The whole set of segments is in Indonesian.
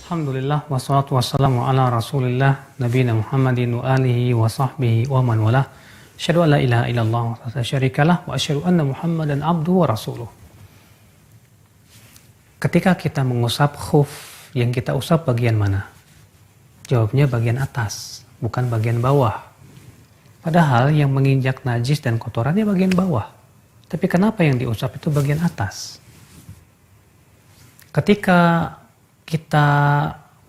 Alhamdulillah wassalatu wassalamu ala Rasulillah nabiyina Muhammadin wa alihi wa sahbihi wa man walah. Asyhadu an la ilaha illallah wa la syarikalah wa asyhadu anna Muhammadan abduhu wa rasuluh. Ketika kita mengusap khuf, yang kita usap bagian mana? Jawabnya bagian atas, bukan bagian bawah. Padahal yang menginjak najis dan kotorannya bagian bawah. Tapi kenapa yang diusap itu bagian atas? Ketika kita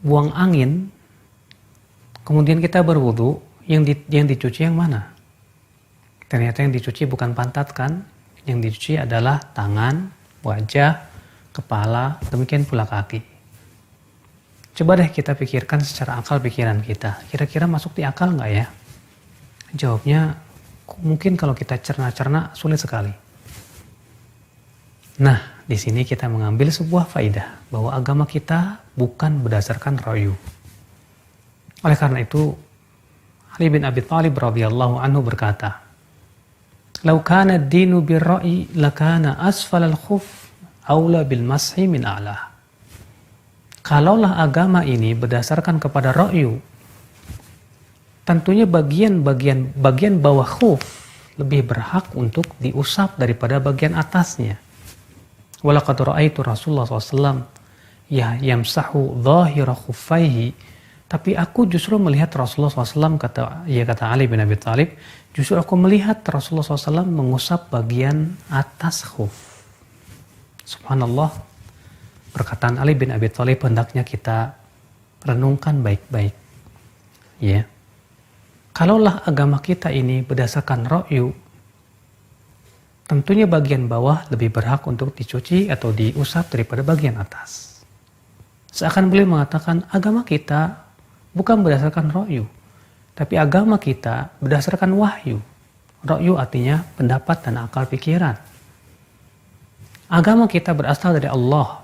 buang angin, kemudian kita berwudu, yang dicuci yang mana? Ternyata yang dicuci bukan pantat kan? Yang dicuci adalah tangan, wajah, kepala, demikian pula kaki. Coba deh kita pikirkan secara akal pikiran kita. Kira-kira masuk di akal nggak ya? Jawabnya mungkin kalau kita cerna-cerna sulit sekali. Nah, di sini kita mengambil sebuah faidah bahwa agama kita bukan berdasarkan ra'yu. Oleh karena itu, Ali bin Abi Thalib radhiyallahu anhu berkata, "Lau kana ad-dinu bir-ra'yi lakana asfal al-khuf aula bil mashi min a'la." Kalaulah agama ini berdasarkan kepada ra'yu, tentunya bagian bawah khuf lebih berhak untuk diusap daripada bagian atasnya. Walaqad ra'aitu Rasulullah SAW yamsahu dhahira khuffaihi. Tapi aku justru melihat Rasulullah SAW, kata Ali bin Abi Thalib, justru aku melihat Rasulullah SAW mengusap bagian atas khuf. Subhanallah, perkataan Ali bin Abi Thalib hendaknya kita renungkan baik-baik. Ya, kalaulah agama kita ini berdasarkan ra'yu, tentunya bagian bawah lebih berhak untuk dicuci atau diusap daripada bagian atas. Seakan beliau mengatakan agama kita bukan berdasarkan ra'yu, tapi agama kita berdasarkan wahyu. Ra'yu artinya pendapat dan akal pikiran. Agama kita berasal dari Allah,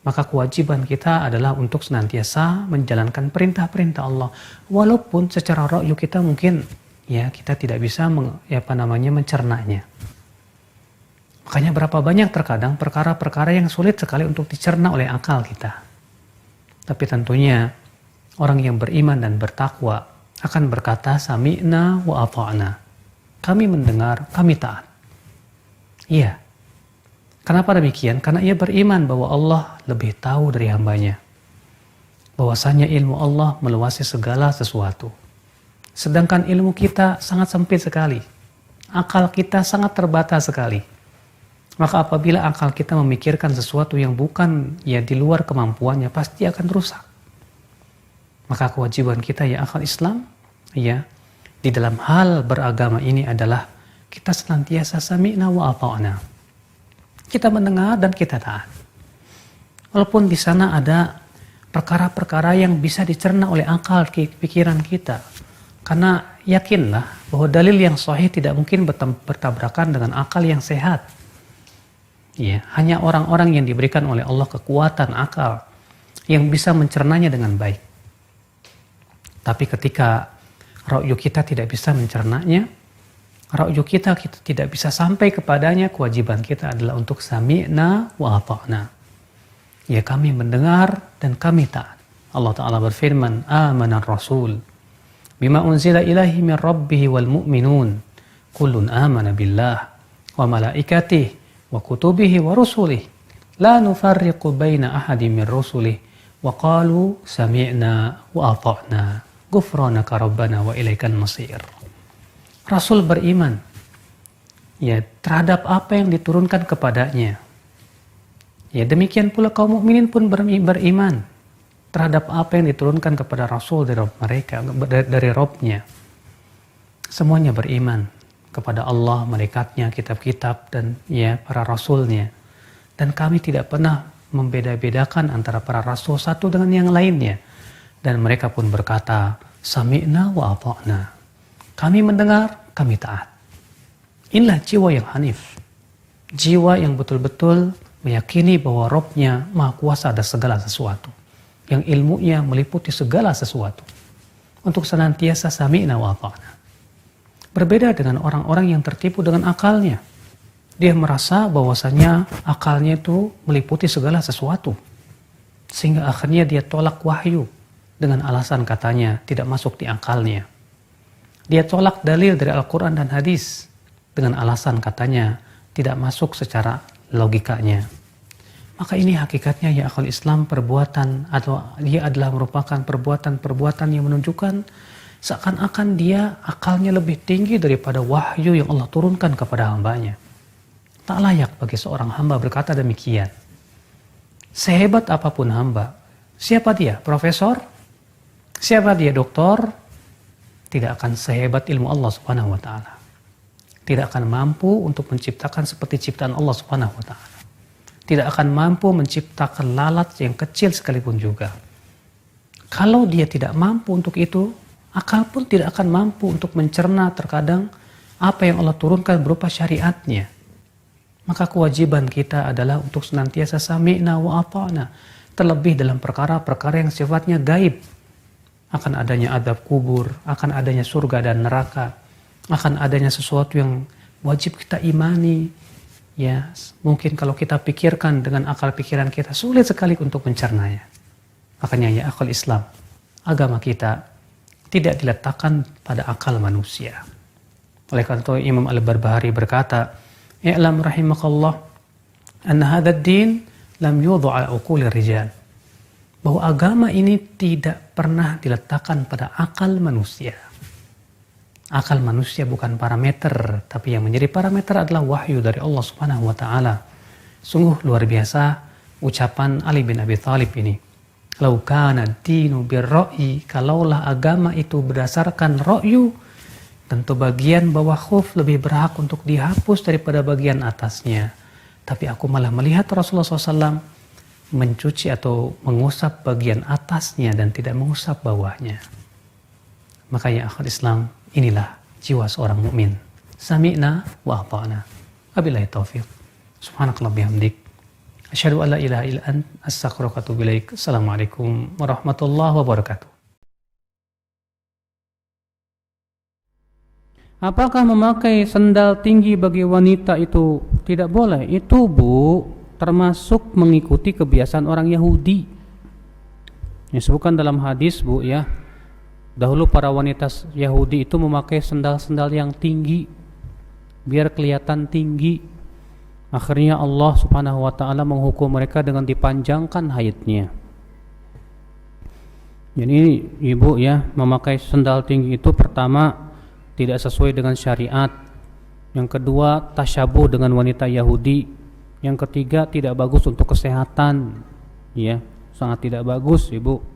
maka kewajiban kita adalah untuk senantiasa menjalankan perintah-perintah Allah. Walaupun secara ra'yu kita mungkin kita tidak bisa mencernanya. Makanya berapa banyak terkadang perkara-perkara yang sulit sekali untuk dicerna oleh akal kita. Tapi tentunya orang yang beriman dan bertakwa akan berkata sami'na wa ata'na. Kami mendengar, kami taat. Iya. Kenapa demikian? Karena ia beriman bahwa Allah lebih tahu dari hambanya. Bahwasanya ilmu Allah meluasi segala sesuatu. Sedangkan ilmu kita sangat sempit sekali. Akal kita sangat terbatas sekali. Maka apabila akal kita memikirkan sesuatu yang bukan di luar kemampuannya, pasti akan rusak. Maka kewajiban kita akal Islam di dalam hal beragama ini adalah kita senantiasa sami'na wa ata'na. Kita mendengar dan kita taat. Walaupun di sana ada perkara-perkara yang bisa dicerna oleh akal pikiran kita. Karena yakinlah bahwa dalil yang sahih tidak mungkin bertabrakan dengan akal yang sehat. Hanya orang-orang yang diberikan oleh Allah kekuatan akal yang bisa mencernanya dengan baik. Tapi ketika ra'yu kita tidak bisa mencernanya, ra'yu kita tidak bisa sampai kepadanya, kewajiban kita adalah untuk sami'na wa ata'na. Kami mendengar dan kami taat. Allah Ta'ala berfirman, amanar rasul bima unzila ilahi min rabbihi wal mu'minun kullun amana billah wa malaikatihi wa kutubihi wa rusulih la nufarriqu baina ahadin min rusulih wa qalu sami'na wa ata'na ghufranaka rabbana wa ilaikal masir. Rasul beriman terhadap apa yang diturunkan kepadanya. Demikian pula kaum mukminin pun beriman terhadap apa yang diturunkan kepada Rasul dari mereka, dari Rabb-nya. Semuanya beriman kepada Allah, malaikatnya, kitab-kitab, dan para rasulnya. Dan kami tidak pernah membeda-bedakan antara para rasul satu dengan yang lainnya. Dan mereka pun berkata, sami'na wa ata'na. Kami mendengar, kami taat. Inilah jiwa yang hanif. Jiwa yang betul-betul meyakini bahwa Rabb-nya maha kuasa atas segala sesuatu. Yang ilmunya meliputi segala sesuatu. Untuk senantiasa sami'na wa ata'na. Berbeda dengan orang-orang yang tertipu dengan akalnya. Dia merasa bahwasanya akalnya itu meliputi segala sesuatu. Sehingga akhirnya dia tolak wahyu dengan alasan katanya tidak masuk di akalnya. Dia tolak dalil dari Al-Quran dan hadis dengan alasan katanya tidak masuk secara logikanya. Maka ini hakikatnya ya akhul Islam, perbuatan atau dia adalah merupakan perbuatan-perbuatan yang menunjukkan seakan-akan dia akalnya lebih tinggi daripada wahyu yang Allah turunkan kepada hambanya. Tak layak bagi seorang hamba berkata demikian. Sehebat apapun hamba, siapa dia? Profesor? Siapa dia? Doktor? Tidak akan sehebat ilmu Allah Subhanahu wa taala. Tidak akan mampu untuk menciptakan seperti ciptaan Allah Subhanahu wa taala. Tidak akan mampu menciptakan lalat yang kecil sekalipun juga. Kalau dia tidak mampu untuk itu, akal pun tidak akan mampu untuk mencerna terkadang apa yang Allah turunkan berupa syariatnya. Maka kewajiban kita adalah untuk senantiasa sami'na wa ata'na. Terlebih dalam perkara-perkara yang sifatnya gaib. Akan adanya adab kubur, akan adanya surga dan neraka, akan adanya sesuatu yang wajib kita imani. Ya, mungkin kalau kita pikirkan dengan akal pikiran kita sulit sekali untuk mencernanya. Makanya ya akal Islam, agama kita tidak diletakkan pada akal manusia. Oleh karena itu Imam Al-Barbahari berkata, "I'lam rahimakallah anna hadzal din lam yudha' ala uqulir rijal." Bahwa agama ini tidak pernah diletakkan pada akal manusia. Akal manusia bukan parameter, tapi yang menjadi parameter adalah wahyu dari Allah Subhanahu wa taala. Sungguh luar biasa ucapan Ali bin Abi Thalib ini. Lau kana dinu birra'yi, kalaulah agama itu berdasarkan ra'yu, tentu bagian bawah khuf lebih berhak untuk dihapus daripada bagian atasnya. Tapi aku malah melihat Rasulullah SAW mencuci atau mengusap bagian atasnya dan tidak mengusap bawahnya. Maka ya akhul Islam, inilah jiwa seorang mukmin. Sami'na wa ata'na. Wabillahi taufiq. Subhanakallah bihamdik. Asyhadu an la ilaha illa anta astaghfiruka wa atubu ilaik. Assalamualaikum warahmatullahi wabarakatuh. Apakah memakai sendal tinggi bagi wanita itu tidak boleh? Itu Bu, termasuk mengikuti kebiasaan orang Yahudi. Disebutkan dalam hadis Bu ya. Dahulu para wanita Yahudi itu memakai sendal-sendal yang tinggi biar kelihatan tinggi. Akhirnya Allah Subhanahu wa taala menghukum mereka dengan dipanjangkan haidnya. Jadi Ibu ya, memakai sendal tinggi itu pertama tidak sesuai dengan syariat. Yang kedua, tasyabuh dengan wanita Yahudi. Yang ketiga, tidak bagus untuk kesehatan. Ya, sangat tidak bagus, Ibu.